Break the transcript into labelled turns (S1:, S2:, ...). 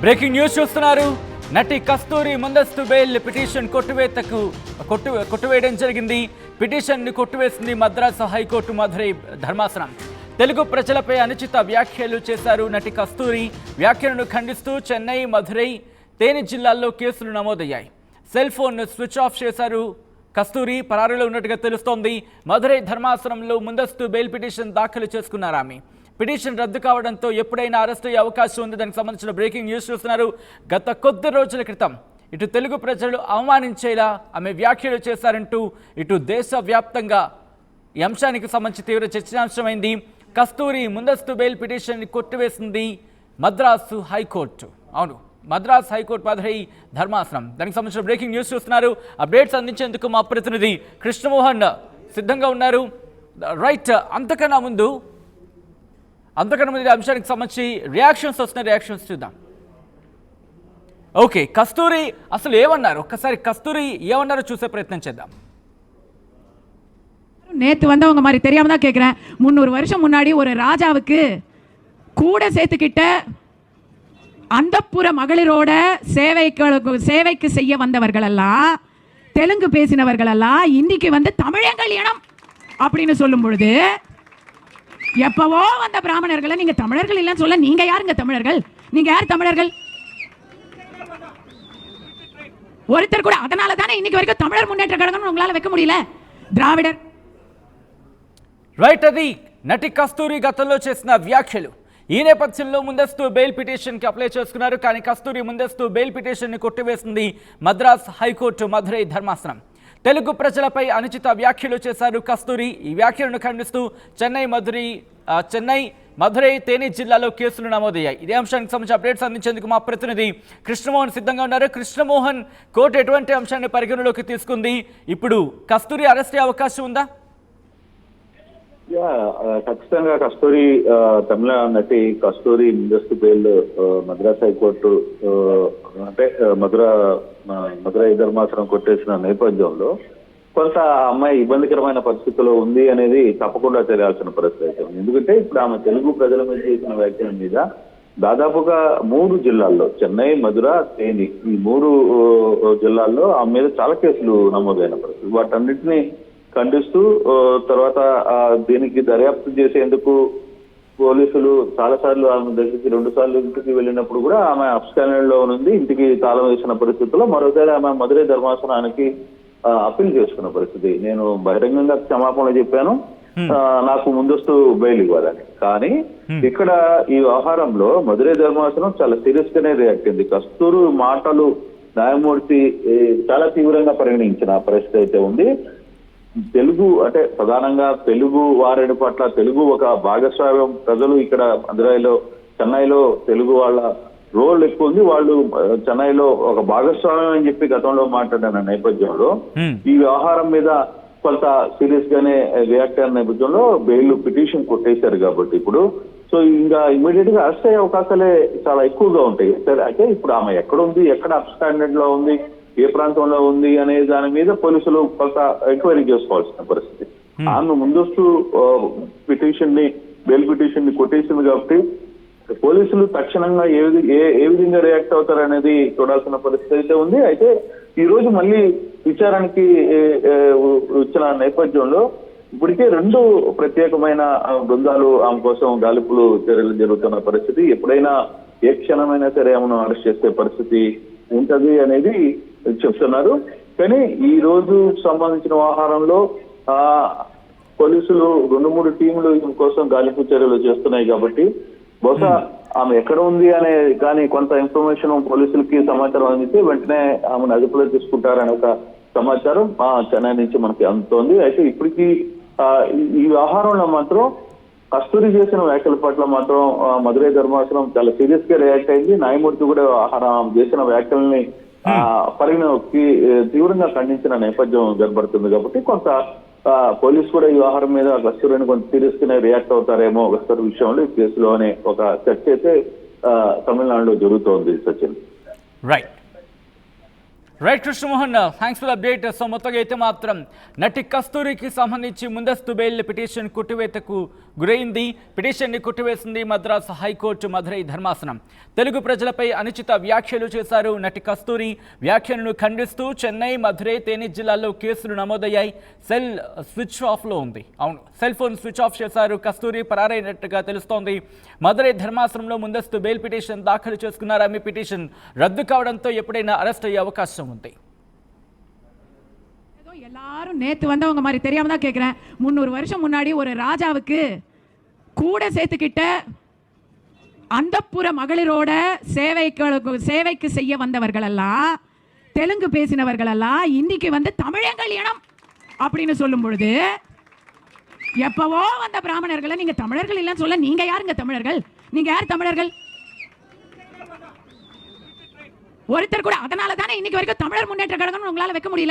S1: Breaking news చూస్తున్నారు. నటి కస్తూరి ముందస్తు బెయిల్ పిటిషన్ కొట్టివేయడం జరిగింది. పిటిషన్ ని కొట్టివేసింది మద్రాసు హైకోర్టు మధురై ధర్మాసనం. తెలుగు ప్రజలపై అనుచిత వ్యాఖ్యలు చేశారు నటి కస్తూరి. వ్యాఖ్యలను ఖండిస్తూ చెన్నై, మధురై, తేని జిల్లాల్లో కేసులు నమోదయ్యాయి. సెల్ ఫోన్ స్విచ్ ఆఫ్ చేశారు కస్తూరి. పరారీలో ఉన్నట్టుగా తెలుస్తోంది. మధురై ధర్మాసనంలో ముందస్తు బెయిల్ పిటిషన్ దాఖలు చేసుకున్నారు ఆమె. పిటిషన్ రద్దు కావడంతో ఎప్పుడైనా అరెస్ట్ అయ్యే అవకాశం ఉంది. దానికి సంబంధించిన బ్రేకింగ్ న్యూస్ చూస్తున్నారు. గత కొద్ది రోజుల క్రితం ఇటు తెలుగు ప్రజలు అవమానించేలా ఆమె వ్యాఖ్యలు చేశారంటూ ఇటు దేశవ్యాప్తంగా ఈ అంశానికి సంబంధించి తీవ్ర చర్చనాంశమైంది. కస్తూరి ముందస్తు బెయిల్ పిటిషన్ కొట్టివేసింది మద్రాసు హైకోర్టు. అవును, మద్రాసు హైకోర్టు మధురై ధర్మాసనం. దానికి సంబంధించిన బ్రేకింగ్ న్యూస్ చూస్తున్నారు. అప్డేట్స్ అందించేందుకు మా ప్రతినిధి కృష్ణమోహన్ సిద్ధంగా ఉన్నారు. రైట్, అంతకన్నా ముందు అంశానికి సంబంధించి రియాక్షన్స్ వస్తున్నాయి. రియాక్షన్స్ చూద్దాం. ఓకే, కస్తూరి అసలు ఏమన్నారు, ఒక్కసారి కస్తూరి ఏమన్నారో చూసే ప్రయత్నం చేద్దాం.
S2: நேற்று வந்தவங்க மாதிரி தெரியாம தான் கேட்குறேன். 300 வருஷம் முன்னாடி ஒரு ராஜாவுக்கு கூட சேர்த்துக்கிட்ட அந்தப்புற மகளிரோட சேவைக்கு செய்ய வந்தவர்கள் எல்லாம், தெலுங்கு பேசினவர்கள் எல்லாம் இன்னைக்கு வந்து தமிழங்கள் இனம் அப்படின்னு சொல்லும் பொழுது, எப்பவோ வந்த பிராமணர்களை நீங்க தமிழர்கள் இல்லைன்னு சொல்ல நீங்க யாருங்க தமிழர்கள்? நீங்க யார் தமிழர்கள்? ஒருத்தர் கூட. அதனால தானே இன்னைக்கு வரைக்கும் தமிழர் முன்னேற்ற கழகம் உங்களால வைக்க முடியல. ద్రావిడర్
S1: రైట్, అది నటి కస్తూరి గతంలో చేసిన వ్యాఖ్యలు. ఈ నేపథ్యంలో ముందస్తు బెయిల్ పిటిషన్కి అప్లై చేసుకున్నారు. కానీ కస్తూరి ముందస్తు బెయిల్ పిటిషన్ని కొట్టివేసింది మద్రాస్ హైకోర్టు మధురై ధర్మాసనం. తెలుగు ప్రజలపై అనుచిత వ్యాఖ్యలు చేశారు కస్తూరి. ఈ వ్యాఖ్యలను ఖండిస్తూ చెన్నై, మధురై, తేని జిల్లాలో కేసులు నమోదయ్యాయి. ఇదే అంశానికి సంబంధించి అప్డేట్స్ అందించేందుకు మా ప్రతినిధి కృష్ణమోహన్ సిద్ధంగా ఉన్నారు. కృష్ణమోహన్, కోర్టు ఎటువంటి అంశాన్ని పరిగణలోకి తీసుకుంది? ఇప్పుడు కస్తూరి అరెస్ట్ అయ్యే అవకాశం ఉందా?
S3: ఖచ్చితంగా కస్తూరి, తమిళనాడు నటి కస్తూరి ముందస్తు బెయిల్ మద్రాస్ హైకోర్టు అంటే మధురై ధర్మాసనం కొట్టేసిన నేపథ్యంలో కొంత అమ్మాయి ఇబ్బందికరమైన పరిస్థితిలో ఉంది అనేది తప్పకుండా తెలియాల్సిన పరిస్థితి అయితే ఉంది. ఎందుకంటే ఇప్పుడు ఆమె తెలుగు ప్రజల మీద చేసిన వ్యాఖ్యల మీద దాదాపుగా 3 జిల్లాల్లో, చెన్నై, మధుర, తేని, ఈ 3 జిల్లాల్లో ఆమె మీద చాలా కేసులు నమోదైన పరిస్థితి. వాటన్నిటిని ఖండిస్తూ తర్వాత దీనికి దర్యాప్తు చేసేందుకు పోలీసులు చాలా సార్లు ఆమె దగ్గరికి 2 సార్లు ఇంటికి వెళ్ళినప్పుడు కూడా ఆమె అబ్స్కాండెడ్ లో ఉంది. ఇంటికి తాళం వేసిన పరిస్థితుల్లో మరోసారి ఆమె మధురై ధర్మాసనానికి అప్పీల్ చేసుకున్న పరిస్థితి. నేను బహిరంగంగా క్షమాపణలు చెప్పాను, నాకు ముందస్తు బెయిల్ ఇవ్వాలని. కానీ ఇక్కడ ఈ వ్యవహారంలో మధురై ధర్మాసనం చాలా సీరియస్ గానే రియాక్ట్ అయింది. కస్తూరు మాటలు న్యాయమూర్తి చాలా తీవ్రంగా పరిగణించిన పరిస్థితి అయితే ఉంది. తెలుగు అంటే ప్రధానంగా తెలుగు వారి పట్ల తెలుగు ఒక భాగస్వామ్యం, ప్రజలు ఇక్కడ మధురైలో, చెన్నైలో తెలుగు వాళ్ళ రోల్ ఎక్కువ ఉంది. వాళ్ళు చెన్నైలో ఒక భాగస్వామ్యం అని చెప్పి గతంలో మాట్లాడిన నేపథ్యంలో ఈ వ్యవహారం మీద కొంత సీరియస్ గానే రియాక్ట్ అయిన నేపథ్యంలో బెయిల్ పిటిషన్ కొట్టేశారు. కాబట్టి ఇప్పుడు సో ఇంకా ఇమీడియట్ గా అరెస్ట్ అయ్యే అవకాశాలే చాలా ఎక్కువగా ఉంటాయి. అయితే ఇప్పుడు ఆమె ఎక్కడ ఉంది, ఎక్కడ అబ్స్కాండెడ్ లో ఉంది, ఏ ప్రాంతంలో ఉంది అనే దాని మీద పోలీసులు కొంత ఎంక్వైరీ చేసుకోవాల్సిన పరిస్థితి. ఆమె ముందస్తు బెయిల్ పిటిషన్ ని కొట్టేసింది కాబట్టి పోలీసులు తక్షణంగా ఏ విధంగా రియాక్ట్ అవుతారనేది చూడాల్సిన పరిస్థితి అయితే ఉంది. అయితే ఈ రోజు మళ్ళీ విచారణకి వచ్చిన నేపథ్యంలో ఇప్పటికే 2 ప్రత్యేకమైన బృందాలు ఆమె కోసం గాలింపులు చర్యలు జరుగుతున్న పరిస్థితి. ఎప్పుడైనా ఏ క్షణమైనా సరే ఆమెను అరెస్ట్ చేసే పరిస్థితి ఉంటది అనేది చెప్తున్నారు. కానీ ఈ రోజు సంబంధించిన వ్యవహారంలో పోలీసులు 2-3 టీంలు కోసం గాలింపు చర్యలు చేస్తున్నాయి. కాబట్టి బహుశా ఆమె ఎక్కడ ఉంది అనే కానీ కొంత ఇన్ఫర్మేషన్ పోలీసులకి సమాచారం అందితే వెంటనే ఆమెను అదుపులో తీసుకుంటారనే ఒక సమాచారం చెన్నై నుంచి మనకి అందుతోంది. అయితే ఇప్పటికీ ఈ వ్యవహారంలో మాత్రం కస్తూరి చేసిన వ్యాఖ్యల పట్ల మాత్రం మధురై ధర్మాసనం చాలా సీరియస్ గా రియాక్ట్ అయింది. న్యాయమూర్తి కూడా చేసిన వ్యాఖ్యల్ని పరిగణలోకి తీవ్రంగా ఖండించిన నేపథ్యం కనబడుతుంది. కాబట్టి కొంత పోలీసు కూడా ఈ వ్యవహారం మీద కస్తూరిని కొంత సీరియస్ గానే రియాక్ట్ అవుతారేమో కస్తూరి విషయంలో ఈ కేసులో అనే ఒక చర్చ అయితే తమిళనాడులో జరుగుతోంది. Sachin,
S1: right. Right Krishnamohan, thanks for update. So మొత్తంగా అయితే మాత్రం నటి కస్తూరికి సంబంధించి ముందస్తు బెయిల్ పిటిషన్ కొట్టివేతకు గురైంది. పిటిషన్ని కొట్టివేసింది మద్రాసు హైకోర్టు మధురై ధర్మాసనం. తెలుగు ప్రజలపై అనుచిత వ్యాఖ్యలు చేశారు నటి కస్తూరి. వ్యాఖ్యలను ఖండిస్తూ చెన్నై, మధురై, తేని జిల్లాల్లో కేసులు నమోదయ్యాయి. సెల్ స్విచ్ ఆఫ్లో ఉంది. అవును, సెల్ ఫోన్ స్విచ్ ఆఫ్ చేశారు. కస్తూరి పరారైనట్టుగా తెలుస్తోంది. మధురై ధర్మాసనంలో ముందస్తు బెయిల్ పిటిషన్ దాఖలు చేసుకున్నారు. ఆమె పిటిషన్ రద్దు కావడంతో ఎప్పుడైనా అరెస్ట్ అయ్యే అవకాశం ఉంది.
S2: எல்லாரும் நேத்து வந்தவங்க மாதிரி தெரியாம தான் கேட்கிறேன். 300 வருஷம் முன்னாடி ஒரு ராஜாவுக்கு கூட சேர்த்துக்கிட்ட அந்தப்புற மகளிரோட சேவைக்கு செய்ய வந்தவர்கள் எல்லாம், தெலுங்கு பேசினவர்கள் எல்லாம் இன்னைக்கு வந்து தமிழங்கள் இனம் அப்படின்னு சொல்லும் பொழுது, எப்பவோ வந்த பிராமணர்களை நீங்க தமிழர்கள் இல்லைன்னு சொல்ல நீங்க யாருங்க தமிழர்கள்? நீங்க யார் தமிழர்கள்? ஒருத்தர் கூட. அதனால தானே இன்னைக்கு வரைக்கும் தமிழர் முன்னேற்ற கழகம் உங்களால வைக்க முடியல.